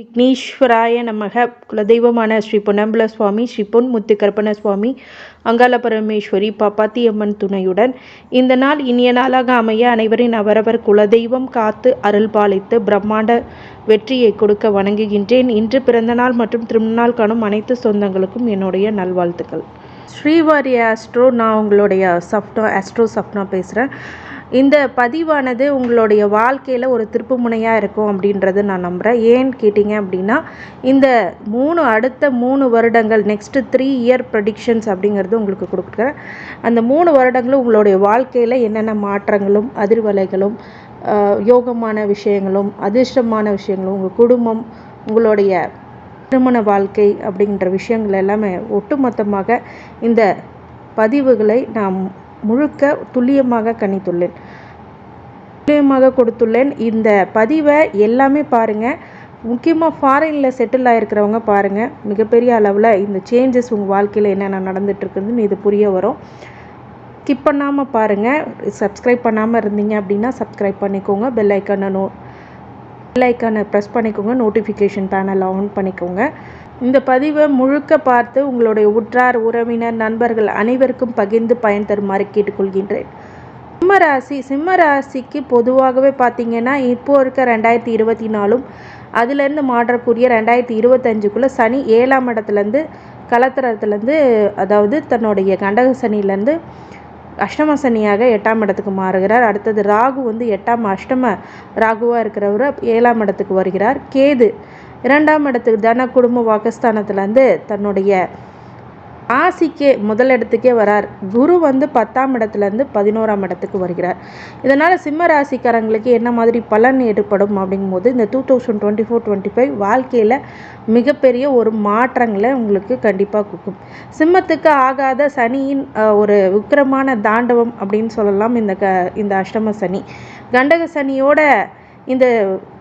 விக்னேஸ்வராய நமக. குலதெய்வமான ஸ்ரீ பொன்னம்பல சுவாமி, ஸ்ரீ பொன் முத்துக்கருப்பண சுவாமி, அங்காள பரமேஸ்வரி, பாப்பாத்தி அம்மன் துணையுடன் இந்த நாள் இனிய நாளாக அமைய அனைவரின் அவரவர் குலதெய்வம் காத்து அருள் பாலித்து பிரம்மாண்ட வெற்றியை கொடுக்க வணங்குகின்றேன். இன்று பிறந்தநாள் மற்றும் திருநாள் காணும் அனைத்து சொந்தங்களுக்கும் என்னுடைய நல்வாழ்த்துக்கள். ஸ்ரீவாரி ஆஸ்ட்ரோ, நான் உங்களுடைய ஆஸ்ட்ரோ சப்னா பேசுகிறேன். இந்த பதிவானது உங்களுடைய வாழ்க்கையில் ஒரு திருப்பு முனையாக இருக்கும் அப்படின்றது நான் நம்புகிறேன். ஏன்னு கேட்டிங்க அப்படின்னா, இந்த அடுத்த 3 வருடங்கள், நெக்ஸ்ட்டு 3 இயர் ப்ரெடிக்ஷன்ஸ் அப்படிங்கிறது உங்களுக்கு கொடுக்குறேன். அந்த 3 வருடங்களும் உங்களுடைய வாழ்க்கையில் என்னென்ன மாற்றங்களும் அதிர்வலைகளும் யோகமான விஷயங்களும் அதிர்ஷ்டமான விஷயங்களும், உங்கள் குடும்பம், உங்களுடைய திருமண வாழ்க்கை அப்படின்ற விஷயங்கள் எல்லாமே ஒட்டுமொத்தமாக இந்த பதிவுகளை நான் முழுக்க துல்லியமாக கொடுத்துள்ளேன். இந்த பதிவை எல்லாமே பாருங்கள். முக்கியமாக ஃபாரினில் செட்டில் ஆகிருக்கிறவங்க பாருங்கள். மிகப்பெரிய அளவில் இந்த சேஞ்சஸ் உங்கள் வாழ்க்கையில் என்னென்ன நடந்துகிட்ருக்குதுன்னு இது புரிய வரும். ஸ்கிப் பண்ணாமல் பாருங்கள். சப்ஸ்கிரைப் பண்ணாமல் இருந்தீங்க அப்படின்னா சப்ஸ்கிரைப் பண்ணிக்கோங்க. பெல் ஐக்கானை ப்ரெஸ் பண்ணிக்கோங்க. நோட்டிஃபிகேஷன் பேனல் ஆன் பண்ணிக்கோங்க. இந்த பதிவை முழுக்க பார்த்து உங்களுடைய உற்றார், உறவினர், நண்பர்கள் அனைவருக்கும் பகிர்ந்து பயன் தருமாறு கேட்டுக்கொள்கின்றேன். சிம்ம ராசிக்கு பொதுவாகவே பார்த்திங்கன்னா, இப்போ இருக்க 2024 அதுலேருந்து மாற்றக்கூடிய 2025 சனி 7ஆம் இடத்துலேருந்து கலத்திரத்துலேருந்து, அதாவது தன்னுடைய கண்டக சனியிலேருந்து அஷ்டம சனியாக 8ஆம் இடத்துக்கு மாறுகிறார். அடுத்தது ராகு அஷ்டம ராகுவாக இருக்கிறவர் 7ஆம் இடத்துக்கு வருகிறார். கேது 2ஆம் இடத்துக்கு தன குடும்ப வாக்குஸ்தானத்துலேருந்து தன்னுடைய ராசிக்கே முதலிடத்துக்கே வரார். குரு 10ஆம் இடத்துலேருந்து 11ஆம் இடத்துக்கு வருகிறார். இதனால் சிம்ம ராசிக்காரங்களுக்கு என்ன மாதிரி பலன் ஏற்படும் அப்படிங்கும்போது, இந்த 2024-25 வாழ்க்கையில் மிகப்பெரிய ஒரு மாற்றங்களை உங்களுக்கு கண்டிப்பாக கொடுக்கும். சிம்மத்துக்கு ஆகாத சனியின் ஒரு உக்கிரமான தாண்டவம் அப்படின்னு சொல்லலாம் இந்த அஷ்டம சனி. கண்டக சனியோட இந்த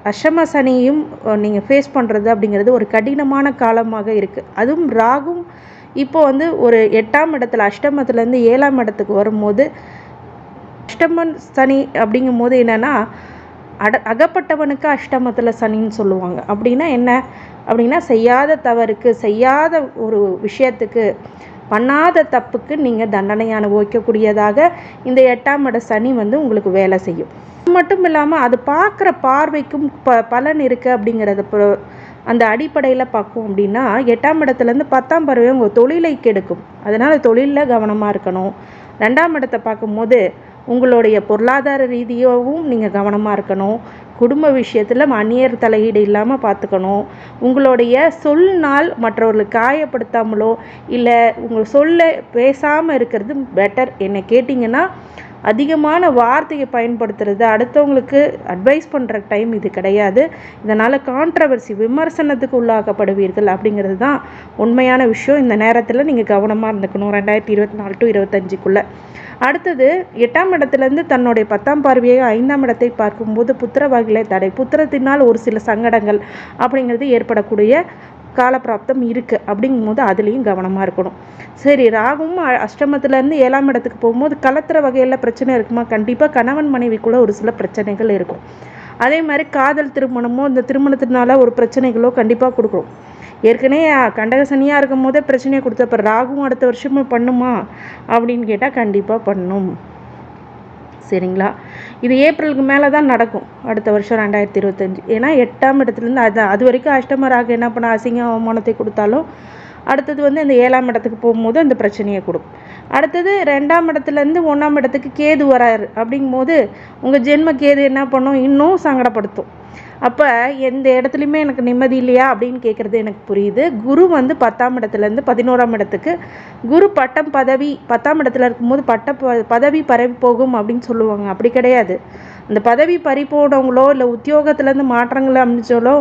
அஷ்டம சனியும் நீங்கள் ஃபேஸ் பண்ணுறது அப்படிங்கிறது ஒரு கடினமான காலமாக இருக்குது. அதுவும் ராகும் இப்போ ஒரு 8ஆம் இடத்துல அஷ்டமத்துலேருந்து 7ஆம் இடத்துக்கு வரும்போது, அஷ்டமன் சனி அப்படிங்கும் போது என்னென்னா, அகப்பட்டவனுக்கு அஷ்டமத்தில் சனின்னு சொல்லுவாங்க. அப்படின்னா என்ன அப்படின்னா, செய்யாத தவறுக்கு, செய்யாத ஒரு விஷயத்துக்கு, பண்ணாத தப்புக்கு நீங்கள் தண்டனை அனுபவிக்கக்கூடியதாக இந்த 8ஆம் இட சனி உங்களுக்கு வேலை செய்யும். அது மட்டும் இல்லாமல் அது பார்க்குற பார்வைக்கும் பலன் இருக்குது அப்படிங்கிறத அந்த அடிப்படையில் பார்க்கும். அப்படின்னா 8ஆம் இடத்துலேருந்து 10ஆம் பறவை உங்கள் தொழிலை கெடுக்கும். அதனால் தொழிலில் கவனமாக இருக்கணும். 2ஆம் இடத்தை பார்க்கும்போது உங்களுடைய பொருளாதார ரீதியாகவும் நீங்கள் கவனமாக இருக்கணும். குடும்ப விஷயத்தில் அந்நியர் தலையீடு இல்லாமல் பார்த்துக்கணும். உங்களுடைய சொல்னால் மற்றவர்களுக்கு காயப்படுத்தாமலோ இல்லை உங்கள் சொல்ல பேசாமல் இருக்கிறது பெட்டர். என்னை கேட்டிங்கன்னா, அதிகமான வார்த்தையை பயன்படுத்துறது, அடுத்தவங்களுக்கு அட்வைஸ் பண்ணுற டைம் இது கிடையாது. இதனால் கான்ட்ரவர்சி, விமர்சனத்துக்கு உள்ளாக்கப்படுவீர்கள் அப்படிங்கிறது தான் உண்மையான விஷயம். இந்த நேரத்தில் நீங்கள் கவனமாக இருந்துக்கணும் 2024-25. அடுத்தது 8ஆம் இடத்துலேருந்து தன்னுடைய 10ஆம் பார்வையை 5ஆம் இடத்தை பார்க்கும்போது புத்திர வகையிலே தடை, புத்திரத்தினால் ஒரு சில சங்கடங்கள் அப்படிங்கிறது ஏற்படக்கூடிய காலப்பிராப்தம் இருக்குது. அப்படிங்கும்போது அதுலேயும் கவனமாக இருக்கணும். சரி, ராகும் அஷ்டமத்துலேருந்து 7ஆம் இடத்துக்கு போகும்போது கலத்திர வகையில் பிரச்சனை இருக்குமா? கண்டிப்பாக கணவன் மனைவிக்குள்ளே ஒரு சில பிரச்சனைகள் இருக்கும். அதே மாதிரி காதல் திருமணமோ இந்த திருமணத்தினால ஒரு பிரச்சனைகளோ கண்டிப்பாக கொடுக்கும். ஏற்கனவே கண்டக சனியாக இருக்கும் போதே பிரச்சனையை கொடுத்தப்ப ராகும் அடுத்த வருஷமும் பண்ணுமா அப்படின்னு கேட்டால் கண்டிப்பாக பண்ணும். சரிங்களா? இது ஏப்ரலுக்கு மேலே தான் நடக்கும், அடுத்த வருஷம் 2025. ஏன்னா 8ஆம் இடத்துலேருந்து அது வரைக்கும் அஷ்டமராக என்ன பண்ண அசிங்க அவமானத்தை கொடுத்தாலும், அடுத்தது இந்த 7ஆம் இடத்துக்கு போகும்போது அந்த பிரச்சனையை கொடுக்கும். அடுத்தது 2ஆம் இடத்துலேருந்து 1ஆம் இடத்துக்கு கேது வராரு. அப்படிங்கும்போது உங்கள் ஜென்ம கேது என்ன பண்ணும்? இன்னும் சங்கடப்படுத்தும். அப்போ எந்த இடத்துலையுமே எனக்கு நிம்மதி இல்லையா அப்படின்னு கேட்குறது எனக்கு புரியுது. குரு 10ஆம் இடத்துலேருந்து 11ஆம் இடத்துக்கு, குரு பட்டம் பதவி 10ஆம் இடத்துல இருக்கும்போது பதவி பரவி போகும் அப்படின்னு சொல்லுவாங்க. அப்படி கிடையாது. அந்த பதவி பறி போனவங்களோ இல்லை உத்தியோகத்துலேருந்து மாற்றங்கள் அமைச்சாலோ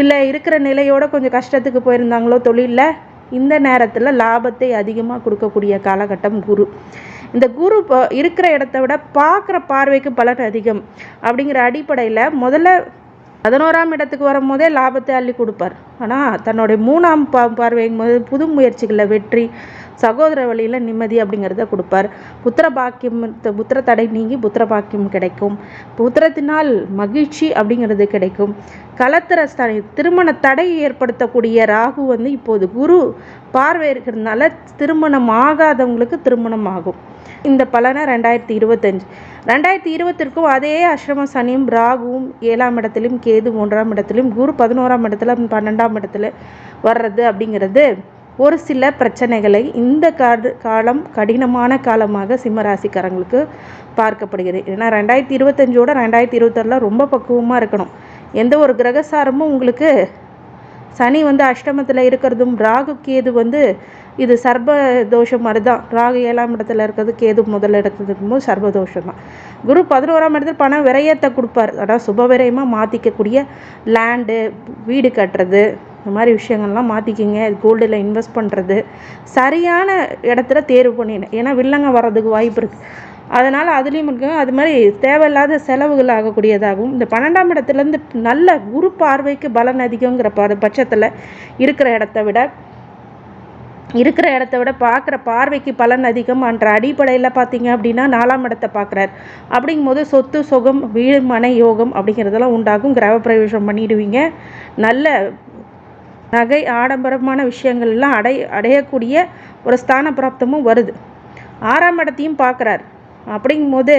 இல்லை இருக்கிற நிலையோட கொஞ்சம் கஷ்டத்துக்கு போயிருந்தாங்களோ தொழிலில், இந்த நேரத்தில் லாபத்தை அதிகமாக கொடுக்கக்கூடிய காலகட்டம் குரு. இந்த குரு இருக்கிற இடத்த விட பார்க்குற பார்வைக்கு பலன் அதிகம் அப்படிங்கிற அடிப்படையில் முதல்ல 11ஆம் இடத்துக்கு வரும்போதே லாபத்தை அள்ளி கொடுப்பார். ஆனால் தன்னுடைய 3ஆம் பார்வையும் போது புது முயற்சிகளில் வெற்றி, சகோதர வழியில் நிம்மதி அப்படிங்கிறத கொடுப்பார். புத்திர தடை நீங்கி புத்திர பாக்கியம் கிடைக்கும். புத்திரத்தினால் மகிழ்ச்சி அப்படிங்கிறது கிடைக்கும். கலத்திரஸ்தானி திருமண தடை ஏற்படுத்தக்கூடிய ராகு இப்போது குரு பார்வை இருக்கிறதுனால திருமணம் ஆகாதவங்களுக்கு திருமணம் ஆகும். இந்த பலனை 2020க்கும் அதே அஷ்டம சனியும் ராகுவும் 7ஆம் இடத்திலும் கேது 3ஆம் இடத்திலும் குரு 11ஆம் இடத்துல 12ஆம் இடத்துல வர்றது அப்படிங்கிறது ஒரு சில பிரச்சனைகளை இந்த காலம் கடினமான காலமாக சிம்மராசிக்காரங்களுக்கு பார்க்கப்படுகிறது. ஏன்னா 2025ஓட 2026 ரொம்ப பக்குவமாக இருக்கணும். எந்த ஒரு கிரகசாரமும் உங்களுக்கு சனி அஷ்டமத்தில் இருக்கிறதும் ராகு கேது இது சர்ப தோஷம் மாதிரி தான். ராகு 7ஆம் இடத்துல இருக்கிறது, கேது முதல்ல இடத்துல இருக்கும்போது சர்ப தோஷம் தான். குரு 11ஆம் இடத்துல பணம் விரயத்தை கொடுப்பார். அதாவது சுபவிரயமாக மாற்றிக்கக்கூடிய லேண்டு, வீடு கட்டுறது, இந்த மாதிரி விஷயங்கள்லாம் மாற்றிக்கிங்க. கோல்டில் இன்வெஸ்ட் பண்ணுறது, சரியான இடத்துல தேர்வு பண்ணிடணும். ஏன்னா வில்லங்க வர்றதுக்கு வாய்ப்பு இருக்குது. அதனால் அதுலேயும் இருக்கு. அது மாதிரி தேவையில்லாத செலவுகள் ஆகக்கூடியதாகவும் இந்த 12ஆம் இடத்துலேருந்து நல்ல குரு பார்வைக்கு பலன் அதிகங்கிற பட்சத்தில் இருக்கிற இடத்த விட பார்க்குற பார்வைக்கு பலன் அதிகம் என்ற அடிப்படையில் பார்த்தீங்க அப்படின்னா 4ஆம் இடத்தை பார்க்குறாரு. அப்படிங்கும்போது சொத்து சுகம் வீடு மனை யோகம் அப்படிங்கிறதெல்லாம் உண்டாகும். கிரகப்பிரவேசம் பண்ணிடுவீங்க. நல்ல நகை ஆடம்பரமான விஷயங்கள்லாம் அடையக்கூடிய ஒரு ஸ்தான பிராப்தமும் வருது. 6ஆம் இடத்தையும் பார்க்குறாரு. அப்படிங்கும்போது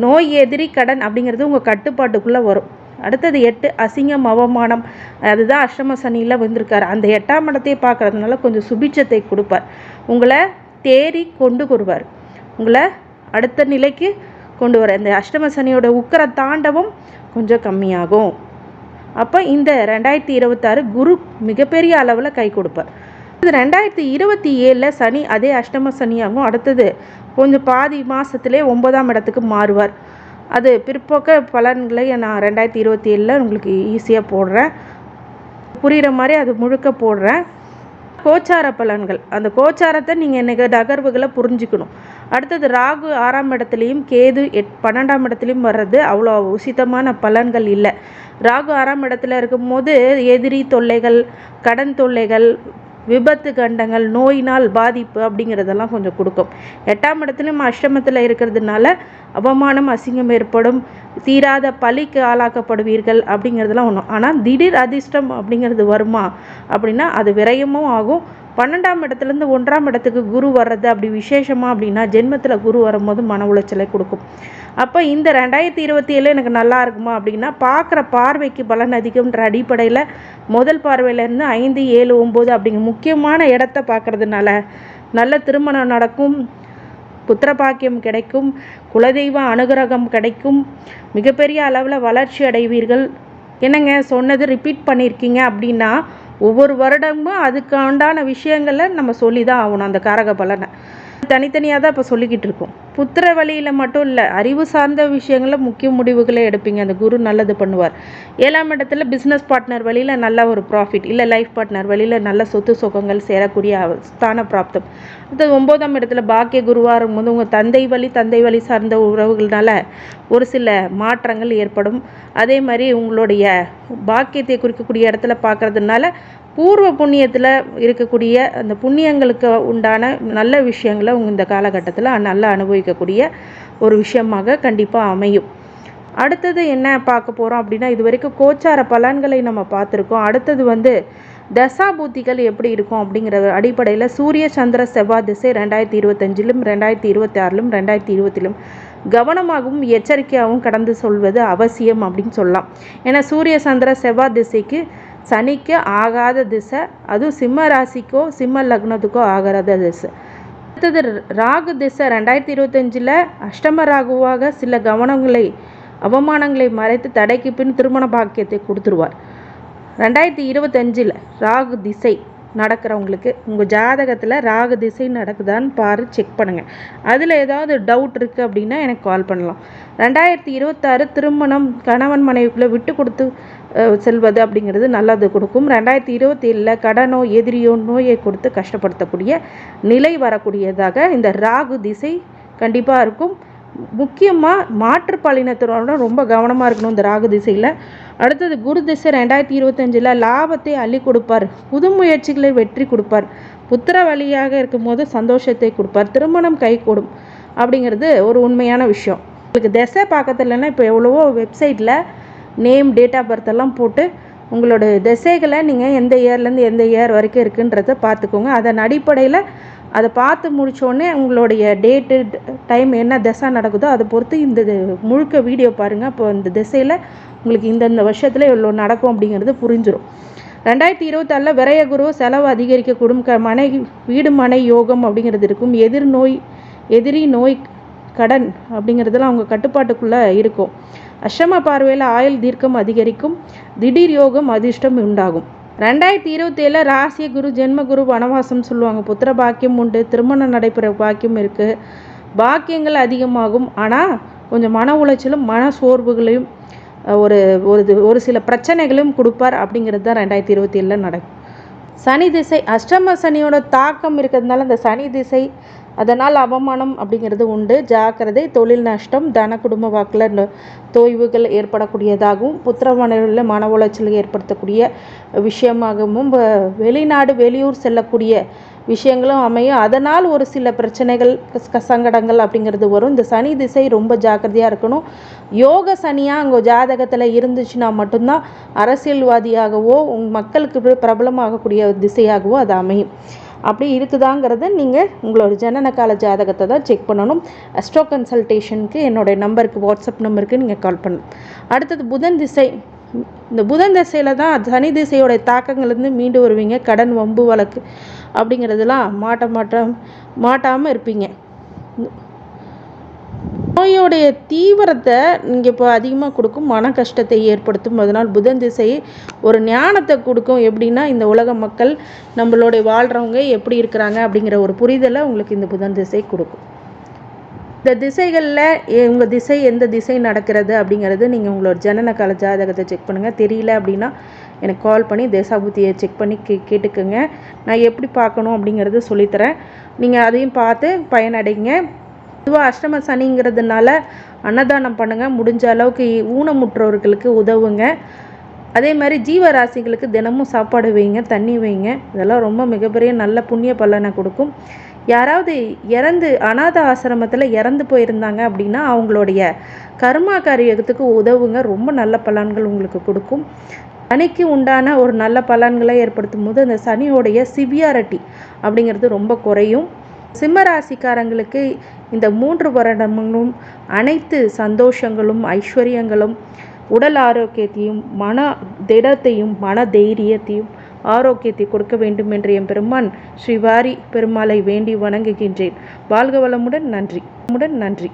நோய் எதிரி கடன் அப்படிங்கிறது உங்கள் கட்டுப்பாட்டுக்குள்ளே வரும். அடுத்தது 8 அசிங்கம் அவமானம், அதுதான் அஷ்டம சனியில் வந்திருக்காரு. அந்த 8ஆம் இடத்தையே பார்க்கறதுனால கொஞ்சம் சுபிட்சத்தை கொடுப்பார். உங்களை தேறி கொண்டு வருவார், உங்களை அடுத்த நிலைக்கு கொண்டு வர. இந்த அஷ்டம சனியோட உக்கர தாண்டவம் கொஞ்சம் கம்மியாகும். அப்போ இந்த 2026 குரு மிகப்பெரிய அளவில் கை கொடுப்பார். இது 2027 சனி அதே அஷ்டம சனியாகும். அடுத்தது கொஞ்சம் பாதி மாதத்துலேயே 9ஆம் இடத்துக்கு மாறுவார். அது பிற்போக்க பலன்களை நான் 2027 உங்களுக்கு ஈஸியாக போடுறேன், புரிகிற மாதிரி அது முழுக்க போடுறேன். கோச்சார பலன்கள், அந்த கோச்சாரத்தை நீங்கள் எனக்கு நகர்வுகளை புரிஞ்சுக்கணும். அடுத்தது ராகு 6ஆம் இடத்துலையும் கேது 12ஆம் இடத்துலையும் வர்றது அவ்வளோ உசிதமான பலன்கள் இல்லை. ராகு 6ஆம் இடத்துல இருக்கும்போது எதிரி தொல்லைகள், கடன் தொல்லைகள், விபத்து கண்டங்கள், நோயினால் பாதிப்பு அப்படிங்கிறதெல்லாம் கொஞ்சம் கொடுக்கும். 8ஆம் இடத்துலையும் அஷ்டமத்தில் இருக்கிறதுனால அவமானம் அசிங்கம் ஏற்படும், தீராத பழிக்கு ஆளாக்கப்படுவீர்கள் அப்படிங்கிறதுலாம் ஒன்றும். ஆனால் திடீர் அதிர்ஷ்டம் அப்படிங்கிறது வருமா அப்படின்னா அது விரயமும் ஆகும். 12ஆம் இடத்துலேருந்து 1ஆம் இடத்துக்கு குரு வர்றது அப்படி விசேஷமா அப்படின்னா ஜென்மத்தில் குரு வரும்போது மன உளைச்சலை கொடுக்கும். அப்போ இந்த 2027 எனக்கு நல்லா இருக்குமா அப்படின்னா பார்க்குற பார்வைக்கு பலன் அதிகம்ன்ற அடிப்படையில் முதல் பார்வையிலேருந்து 5, 7, 9 அப்படிங்கிற முக்கியமான இடத்த பார்க்கறதுனால நல்ல திருமணம் நடக்கும், புத்திர பாக்கியம் கிடைக்கும், குலதெய்வ அனுகிரகம் கிடைக்கும், மிகப்பெரிய அளவில் வளர்ச்சி அடைவீர்கள். என்னங்க சொன்னது ரிப்பீட் பண்ணியிருக்கீங்க அப்படின்னா ஒவ்வொரு வருடமும் அதுக்காண்டான விஷயங்களை நம்ம சொல்லி தான் ஆகணும். அந்த காரக பலனை தனித்தனியாக தான் இப்போ சொல்லிக்கிட்டு இருக்கோம். புத்திர வழியில் மட்டும் இல்லை, அறிவு சார்ந்த விஷயங்களில் முக்கிய முடிவுகளை எடுப்பீங்க. அந்த குரு நல்லது பண்ணுவார். 7ஆம் இடத்துல பிஸ்னஸ் பார்ட்னர் வழியில் நல்ல ஒரு ப்ராஃபிட், இல்லை லைஃப் பார்ட்னர் வழியில் நல்ல சொத்து சுகங்கள் சேரக்கூடிய ஸ்தான பிராப்தம். அடுத்தது 9ஆம் இடத்துல பாக்கிய குருவாக இருக்கும்போது உங்கள் தந்தை வழி சார்ந்த உறவுகள்னால ஒரு சில மாற்றங்கள் ஏற்படும். அதே மாதிரி உங்களுடைய பாக்கியத்தை குறிக்கக்கூடிய இடத்துல பார்க்கறதுனால பூர்வ புண்ணியத்தில் இருக்கக்கூடிய அந்த புண்ணியங்களுக்கு உண்டான நல்ல விஷயங்களை இந்த காலகட்டத்தில் நல்லா அனுபவிக்கக்கூடிய ஒரு விஷயமாக கண்டிப்பாக அமையும். அடுத்தது என்ன பார்க்க போகிறோம் அப்படின்னா, இது வரைக்கும் கோச்சார பலன்களை நம்ம பார்த்துருக்கோம். அடுத்தது தசாபூத்திகள் எப்படி இருக்கும் அப்படிங்கிற அடிப்படையில் சூரிய சந்திர செவ்வாய் திசை 2025லும் 2026லும் 2020லும் கவனமாகவும் எச்சரிக்கையாகவும் கடந்து சொல்வது அவசியம் அப்படின்னு சொல்லலாம். ஏன்னா சூரிய சந்திர செவ்வாய் திசைக்கு சனிக்கு ஆகாத திசை, அதுவும் சிம்ம ராசிக்கோ சிம்ம லக்னத்துக்கோ ஆகாத திசை. அடுத்தது ராகு திசை 2025 அஷ்டம ராகுவாக சில அவமானங்களை மறைத்து தடைக்கு பின் திருமண பாக்கியத்தை கொடுத்துருவார். 2025 ராகு திசை நடக்கிறவங்களுக்கு உங்கள் ஜாதகத்தில் ராகு திசை நடக்குதான்னு செக் பண்ணுங்கள். அதில் ஏதாவது டவுட் இருக்குது அப்படின்னா எனக்கு கால் பண்ணலாம். 2026 திருமணம் கணவன் மனைவிக்குள்ளே விட்டு கொடுத்து செல்வது அப்படிங்கிறது நல்லது கொடுக்கும். 2027 கடனோ எதிரியோ நோயை கொடுத்து கஷ்டப்படுத்தக்கூடிய நிலை வரக்கூடியதாக இந்த ராகு திசை கண்டிப்பாக இருக்கும். முக்கியமாக மாற்றுப்பாலினத்தோட ரொம்ப கவனமாக இருக்கணும் இந்த ராகு திசையில். அடுத்தது குரு திசை 2025 லாபத்தை அள்ளி கொடுப்பார், புது முயற்சிகளை வெற்றி கொடுப்பார், புத்திர வழியாக இருக்கும்போது சந்தோஷத்தை கொடுப்பார், திருமணம் கைகூடும் அப்படிங்கிறது ஒரு உண்மையான விஷயம். உங்களுக்கு திசை பார்க்கறதுலன்னா இப்போ எவ்வளவோ வெப்சைட்டில் நேம், டேட் ஆஃப் பர்த் எல்லாம் போட்டு உங்களோட திசைகளை நீங்கள் எந்த இயர்லேருந்து எந்த இயர் வரைக்கும் இருக்குன்றதை பார்த்துக்கோங்க. அதன் அடிப்படையில் அதை பார்த்து முடித்தோடனே உங்களுடைய டேட்டு டைம் என்ன திசை நடக்குதோ அதை பொறுத்து இந்த முழுக்க வீடியோ பாருங்கள். அப்போ இந்த திசையில் உங்களுக்கு இந்தந்த வருஷத்தில் எவ்வளோ நடக்கும் அப்படிங்கிறது புரிஞ்சிடும். 2024 விரய குரு செலவு அதிகரிக்கக்கூடும், வீடு மனை யோகம் அப்படிங்கிறது இருக்கும், எதிரி நோய் கடன் அப்படிங்கிறதுலாம் அவங்க கட்டுப்பாட்டுக்குள்ளே இருக்கும். அஷ்டம பார்வையில் ஆயுள் தீர்க்கம் அதிகரிக்கும், திடீர் யோகம் அதிர்ஷ்டம் உண்டாகும். 2027 ராசிய குரு ஜென்ம குரு வனவாசம் சொல்லுவாங்க. புத்திர பாக்கியம் உண்டு, திருமணம் நடைபெற பாக்கியம் இருக்குது, பாக்கியங்கள் அதிகமாகும். ஆனால் கொஞ்சம் மன உளைச்சலும் மன சோர்வுகளையும் ஒரு சில பிரச்சனைகளையும் கொடுப்பார் அப்படிங்கிறது தான் 2027 நடக்கும். சனி திசை அஷ்டம சனியோட தாக்கம் இருக்கிறதுனால அந்த சனி திசை அதனால் அவமானம் அப்படிங்கிறது உண்டு, ஜாக்கிரதை. தொழில் நஷ்டம், தன குடும்ப வாக்கில் தோய்வுகள் ஏற்படக்கூடியதாகவும் புத்திரமனையில் மன உளைச்சல் ஏற்படுத்தக்கூடிய விஷயமாகவும் வெளிநாடு வெளியூர் செல்லக்கூடிய விஷயங்களும் அமையும். அதனால் ஒரு சில பிரச்சனைகள் சங்கடங்கள் அப்படிங்கிறது வரும். இந்த சனி திசை ரொம்ப ஜாக்கிரதையாக இருக்கணும். யோக சனியாக அங்கே ஜாதகத்தில் இருந்துச்சுன்னா மட்டும்தான் அரசியல்வாதியாகவோ மக்களுக்கு பிரபலமாகக்கூடிய திசையாகவோ அது அமையும். அப்படி இருக்குதாங்கிறத நீங்கள் உங்களோட ஜனன கால ஜாதகத்தை தான் செக் பண்ணணும். அஸ்ட்ரோ கன்சல்டேஷனுக்கு என்னுடைய நம்பருக்கு, வாட்ஸ்அப் நம்பருக்கு நீங்கள் கால் பண்ணணும். அடுத்தது புதன் திசை. இந்த புதன் திசையில் தான் சனி திசையோடைய தாக்கங்கள்லேருந்து மீண்டு வருவீங்க. கடன், வம்பு, வழக்கு அப்படிங்கிறதுலாம் மாட்டாமல் இருப்பீங்க. நோயோடைய தீவிரத்தை இங்கே இப்போ அதிகமாக கொடுக்கும், மன கஷ்டத்தை ஏற்படுத்தும். அதனால் புதன் திசை ஒரு ஞானத்தை கொடுக்கும். எப்படின்னா இந்த உலக மக்கள் நம்மளுடைய வாழ்கிறவங்க எப்படி இருக்கிறாங்க அப்படிங்கிற ஒரு புரிதலை உங்களுக்கு இந்த புதன் திசை கொடுக்கும். இந்த திசைகளில் உங்கள் திசை எந்த திசை நடக்கிறது அப்படிங்கிறது நீங்கள் உங்களோட ஜனன கால ஜாதகத்தை செக் பண்ணுங்கள். தெரியல அப்படின்னா எனக்கு கால் பண்ணி தேசாபுத்தியை செக் பண்ணி கேட்டுக்குங்க. நான் எப்படி பார்க்கணும் அப்படிங்கிறது சொல்லித்தரேன். நீங்கள் அதையும் பார்த்து பயனடைங்க. பொதுவாக அஷ்டம சனிங்கிறதுனால அன்னதானம் பண்ணுங்கள். முடிஞ்ச அளவுக்கு ஊனமுற்றோர்களுக்கு உதவுங்க. அதே மாதிரி ஜீவராசிகளுக்கு தினமும் சாப்பாடு வைங்க, தண்ணி வைங்க. இதெல்லாம் ரொம்ப மிகப்பெரிய நல்ல புண்ணிய பலனை கொடுக்கும். யாராவது அநாத ஆசிரமத்தில் இறந்து போயிருந்தாங்க அப்படின்னா அவங்களுடைய கர்மா காரியத்துக்கு உதவுங்க. ரொம்ப நல்ல பலன்கள் உங்களுக்கு கொடுக்கும். சனிக்கு உண்டான ஒரு நல்ல பலன்களை ஏற்படுத்தும் போது அந்த சனியோடைய சிவியாரிட்டி அப்படிங்கிறது ரொம்ப குறையும். சிம்மராசிக்காரங்களுக்கு இந்த 3 வருடங்களும் அனைத்து சந்தோஷங்களும், ஐஸ்வர்யங்களும், உடல் ஆரோக்கியத்தையும், மன திடத்தையும், மன தைரியத்தையும், ஆரோக்கியத்தை கொடுக்க வேண்டும் என்று என் பெருமான் ஸ்ரீ வாரி பெருமாளை வேண்டி வணங்குகின்றேன். வாழ்க வளமுடன். நன்றி.